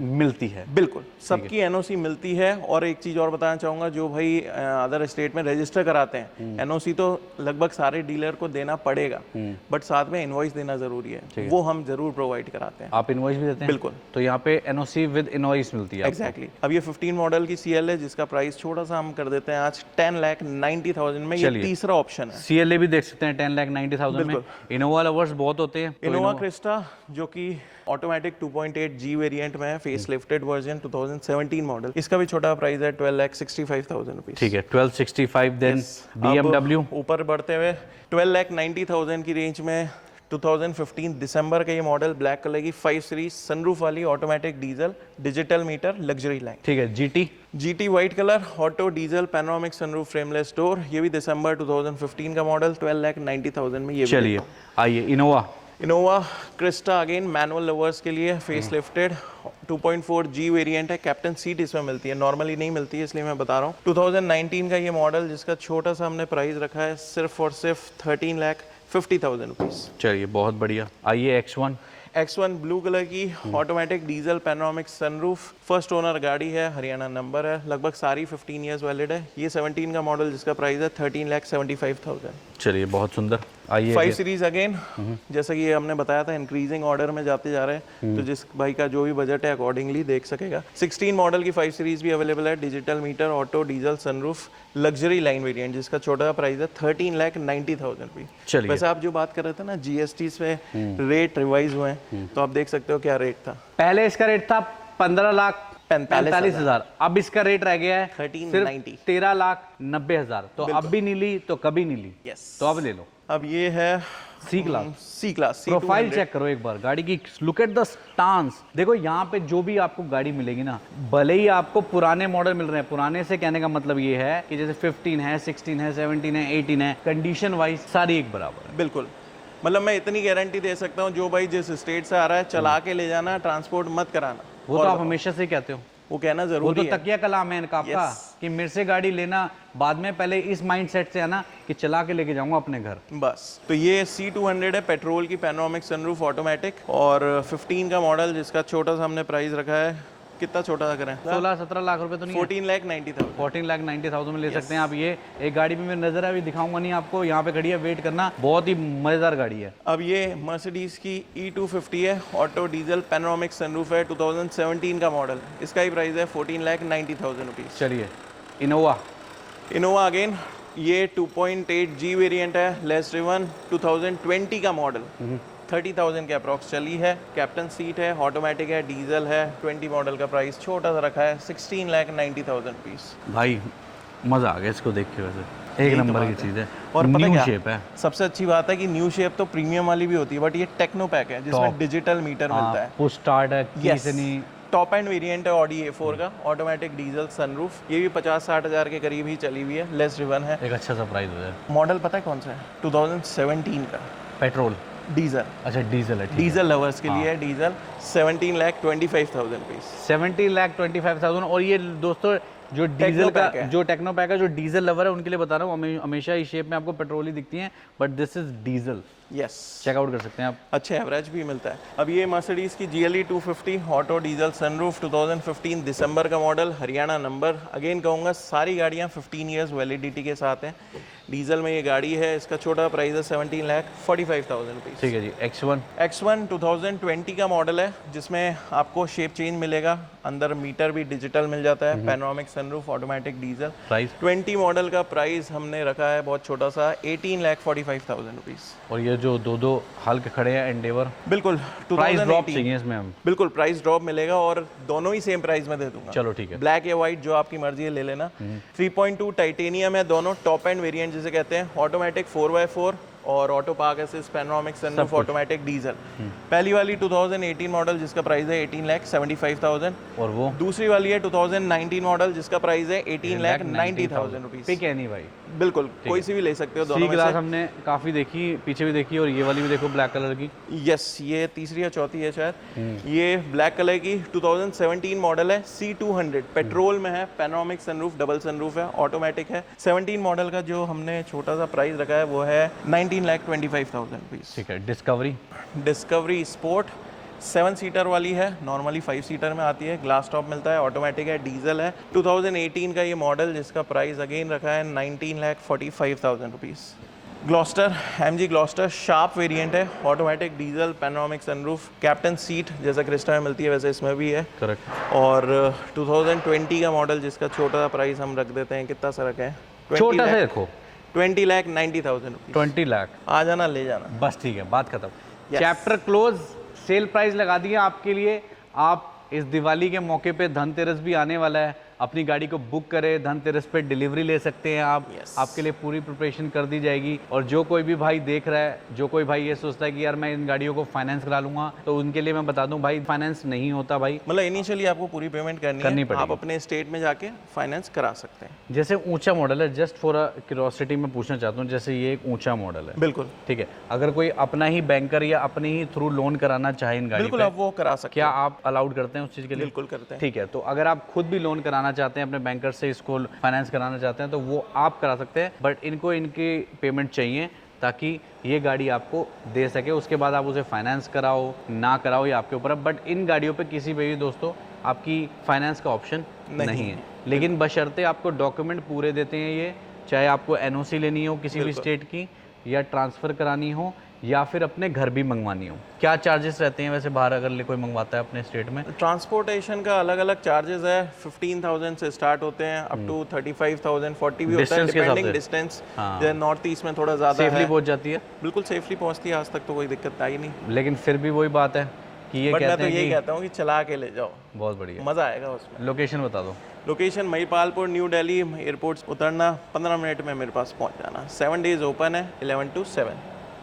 मिलती है। बिल्कुल, सबकी एनओसी मिलती है। और एक चीज़ और बताना चाहूँगा, जो भाई अदर स्टेट में रजिस्टर कराते हैं, एनओसी तो लगभग सारे डीलर को देना पड़ेगा, बट साथ में इनवॉइस देना ज़रूरी है, वो हम ज़रूर प्रोवाइड कराते हैं। आप इनवॉइस भी देते हैं? बिल्कुल। तो यहाँ पे एनओसी विद इनवॉइस मिलती है। एग्जैक्टली। अब ये 15 मॉडल की CL है, जिसका प्राइस छोटा सा हम कर देते हैं आज 10,90,000 में। ये तीसरा ऑप्शन है। CLA भी देख सकते हैं 10,90,000 में। इनोवा लवर्स बहुत होते हैं। इनोवा क्रिस्टा जो कि ऑटोमेटिक 2.8G वेरिएंट में है, फेस लिफ्टेड वर्जन 2017 मॉडल, इसका भी छोटा प्राइस है 12,65,000 रुपीज। ठीक है, 1265। देन BMW ऊपर बढ़ते हुए 12,90,000 की रेंज में 2015 दिसंबर का ये मॉडल, ब्लैक कलर की 5 सीरीज सनरूफ वाली automatic diesel digital meter luxury line. ठीक है। GT white colour auto diesel panoramic sunroof frameless door, ये भी दिसंबर 2015 का मॉडल, 12,90,000 में। ये चलिए आइए Innova Crysta, again manual lovers के लिए, फेस लिफ्टेड 2.4G वेरिएंट है। कैप्टन सीट इसमें मिलती है, नॉर्मली नहीं मिलती है, इसलिए मैं बता रहा हूँ। 2019 का ये मॉडल, जिसका छोटा सा हमने प्राइस रखा है सिर्फ और सिर्फ 13,50,000 रुपीज। चलिए बहुत बढ़िया। आइए X1 ब्लू कलर की automatic diesel panoramic sunroof, first owner गाड़ी है, हरियाणा नंबर है, लगभग सारी 15 इयर्स वैलिड है। ये 17 का मॉडल, जिसका प्राइस है 13,75,000। चलिए बहुत सुंदर। आइए 5 सीरीज अगेन, जैसा कि ये हमने बताया था, इंक्रीजिंग ऑर्डर में जाते जा रहे हैं, तो जिस भाई का जो भी बजट है अकॉर्डिंगली देख सकेगा। 16 मॉडल की 5 सीरीज भी अवेलेबल है, digital meter auto diesel sunroof luxury line variant, जिसका छोटा प्राइस है 13,90,000 रुपीज। चलिए वैसे आप जो बात कर रहे थे ना, GST से रेट रिवाइज हुए हैं, तो आप देख सकते हो क्या रेट था। पहले इसका रेट था 15,45,000, अब इसका रेट रह गया है 13,90,000, 13,90,000। तो अब भी नहीं ली तो कभी नहीं ली, तो अब ले लो। अब ये है C क्लास। प्रोफाइल चेक करो एक बार गाड़ी की, लुक एट द स्टांस। देखो यहाँ पे जो भी आपको गाड़ी मिलेगी ना, भले ही आपको पुराने मॉडल मिल रहे हैं, पुराने से कहने का मतलब ये है कि जैसे 15 है, 16 है, 17 है, 18 है, कंडीशन वाइज सारी एक बराबर है। बिल्कुल, मतलब मैं इतनी गारंटी दे सकता हूँ, जो भाई जिस स्टेट से आ रहा है, चला के ले जाना, ट्रांसपोर्ट मत कराना। वो तो आप हमेशा से कहते हो, वो कहना जरूरी है। वो तो है। तकिया कलाम है इनका आपका, कि मेरे से गाड़ी लेना बाद में, पहले इस माइंडसेट से है ना कि चला के लेके जाऊंगा अपने घर बस। तो ये C200 है, पेट्रोल की पैनोरामिक सनरूफ ऑटोमेटिक, और 15 का मॉडल, जिसका छोटा सा हमने प्राइस रखा है, कितना छोटा सा करें, 16-17 लाख रुपए तो नहीं, 14,90,000। 14,90,000 में ले सकते हैं आप। ये एक गाड़ी में मेरी नजर है, अभी दिखाऊंगा नहीं आपको, यहाँ पे खड़ी है, वेट करना, बहुत ही मजेदार गाड़ी है। अब ये मर्सिडीज की E250 है, ऑटो डीजल पैनोरामिक सनरूफ है, 2017 का मॉडल, इसका ही प्राइस है 14,90,000 रुपीज। चलिए इनोवा अगेन, ये 2.8G वेरिएंट है, लेस ड्रिवन, 2020 का मॉडल, 30,000 के अप्रॉक्स चली है, कैप्टन सीट है, ऑटोमेटिक है, डीजल है, 20 मॉडल का प्राइस छोटा सा रखा है 16,90,000 रुपीज। भाई मजा आ गया इसको देख के, वैसे एक नंबर की चीज है, और न्यू शेप है। सबसे अच्छी बात है कि न्यू शेप तो प्रीमियम वाली भी होती है, बट ये टेक्नो पैक है, जिसमें डिजिटल मीटर मिलता है, पुश स्टार्ट है, की से नहीं। टॉप एंड वेरिएंट है ऑडी A4 का, ऑटोमेटिक डीजल सनरूफ, ये भी 50-60 हज़ार के करीब ही चली हुई है, लेस ड्रिवन है। एक अच्छा सा प्राइस हो जाए। मॉडल पता है कौन सा है? 2017 का, पेट्रोल, डीजल। अच्छा डीजल है, डीजल लवर्स के लिए डीजल, 17,25,000 रुपीज। 17,25,000। और ये दोस्तों जो डीजल का जो टेक्नो पैक है, जो डीजल लवर है उनके लिए बता रहा हूँ, हमेशा इस शेप में आपको पेट्रोल ही दिखती हैं, but this is diesel. Yes, check out कर सकते हैं आप, अच्छे एवरेज भी मिलता है। अब ये मर्सिडीज की GLE 250 ऑटो डीजल सनरूफ, 2015 दिसंबर का मॉडल, हरियाणा नंबर। अगेन कहूँगा सारी गाड़ियाँ 15 इयर्स वैलिडिटी के साथ हैं। डीजल में ये गाड़ी है, इसका छोटा प्राइस है 17,45,000 रुपीज। ठीक है जी। X1 2020 का मॉडल है, जिसमें आपको शेप चेंज मिलेगा, अंदर मीटर भी डिजिटल मिल जाता है, panoramic sunroof automatic diesel. Price 20 model का प्राइस हमने रखा है बहुत छोटा सा, 18,45,000 रुपीज। और ये जो दो हल्के खड़े हैं एंडेवर, बिल्कुल प्राइस ड्रॉप चाहिए इसमें हम, बिल्कुल प्राइस ड्रॉप मिलेगा, और दोनों ही सेम प्राइस में दे दूंगा। चलो ठीक है, ब्लैक या व्हाइट जो आपकी मर्जी है ले लेना। 3.2 टाइटेनियम है, दोनों टॉप एंड वेरिएंट जिसे कहते हैं, ऑटोमेटिक 4x4 और auto park assist panoramic sunroof automatic diesel. पहली वाली 2018 मॉडल, जिसका प्राइस है 18,75,000, और वो दूसरी वाली है 2019 मॉडल, जिसका प्राइस है 18,90,000 रुपीज। पिक है नहीं भाई, बिल्कुल कोई सी भी ले सकते हो दोनों में क्लास से। हमने काफी देखी, पीछे भी देखी, और ये वाली भी देखो ब्लैक कलर की। यस, ये तीसरी या चौथी है शायद। ये ब्लैक कलर की 2017 मॉडल है, C200 पेट्रोल में है, पैनोरामिक सनरूफ, डबल सनरूफ है, ऑटोमेटिक है। 17 मॉडल का जो हमने छोटा सा प्राइस रखा है वो है 19,25,000 रुपीज। ठीक है। डिस्कवरी स्पोर्ट 7 सीटर वाली है, नॉर्मली 5 सीटर में आती है, ग्लास टॉप मिलता है, ऑटोमेटिक है, डीजल है। 2018 का ये मॉडल जिसका प्राइस अगेन रखा है 19,45,000 rupees. Gloster, MG Gloster Sharp variant है, automatic diesel, panoramic sunroof, captain seat जैसा क्रिस्टा में मिलती है वैसे इसमें भी है। करेक्ट। और 2020 का मॉडल जिसका छोटा सा प्राइस हम रख देते हैं, कितना सा रखें? छोटा सा देखो, 20,90,000 रुपीज़। 20 लाख। आ जाना ले जाना, बस ठीक है, बात खत्म। Yes. Chapter close. Sale price लगा दिया आपके लिए। आप इस दिवाली के मौके पे धनतेरस भी आने वाला है, अपनी गाड़ी को बुक करें, धनतेरस पे डिलीवरी ले सकते हैं आप। Yes. आपके लिए पूरी प्रिपरेशन कर दी जाएगी। और जो कोई भी भाई देख रहा है, जो कोई भाई ये सोचता है कि यार मैं इन गाड़ियों को फाइनेंस करा लूंगा, तो उनके लिए मैं बता दूं भाई फाइनेंस नहीं होता भाई। मतलब इनिशियली आपको पूरी पेमेंट करनी पड़ेगी। आप अपने स्टेट में जाके फाइनेंस करा सकते हैं। जैसे ऊंचा मॉडल है, जस्ट फॉर अ क्यूरियोसिटी मैं पूछना चाहता हूँ, जैसे ये एक ऊंचा मॉडल है, बिल्कुल ठीक है, अगर कोई अपना ही बैंकर या अपने ही थ्रू लोन कराना चाहे इन गाड़ी बिल्कुल पे, आप वो करा सकते क्या आप अलाउड करते हैं उस चीज़ के लिए? बिल्कुल करते हैं। ठीक है, तो अगर आप खुद भी लोन कराना चाहते हैं, अपने बैंकर से इसको फाइनेंस कराना चाहते हैं, तो वो आप करा सकते हैं, बट इनको इनकी पेमेंट चाहिए ताकि ये गाड़ी आपको दे सके। उसके बाद आप उसे फाइनेंस कराओ ना कराओ, ये आपके ऊपर है। बट इन गाड़ियों पे किसी पे भी दोस्तों आपकी फाइनेंस का ऑप्शन नहीं है, लेकिन बशर्ते आपको डॉक्यूमेंट पूरे देते हैं ये, चाहे आपको NOC लेनी हो किसी भी स्टेट की, या ट्रांसफ़र करानी हो, या फिर अपने घर भी मंगवानी हो। क्या चार्जेस रहते हैं वैसे बाहर अगर कोई मंगवाता है अपने स्टेट में? ट्रांसपोर्टेशन का अलग अलग चार्जेस है, 15,000 से स्टार्ट होते हैं अप टू 35,000, 40 भी होता है, डिपेंडिंग डिस्टेंस। जैसे नॉर्थ ईस्ट में थोड़ा ज़्यादा सेफली पहुंच जाती है? बिल्कुल सेफली पहुंचती है, आज तक तो कोई दिक्कत आई नहीं। लेकिन फिर भी वही बात है कि ये बट मैं कहते तो हैं यही कि कहता हूँ कि चला के ले जाओ, बहुत बढ़िया, मज़ा आएगा उसमें। लोकेशन बता दो। Location Mahipalpur, new Delhi airport उतरना, 15 मिनट में मेरे पास पहुंच जाना। 7 डेज ओपन है, 11 to 7।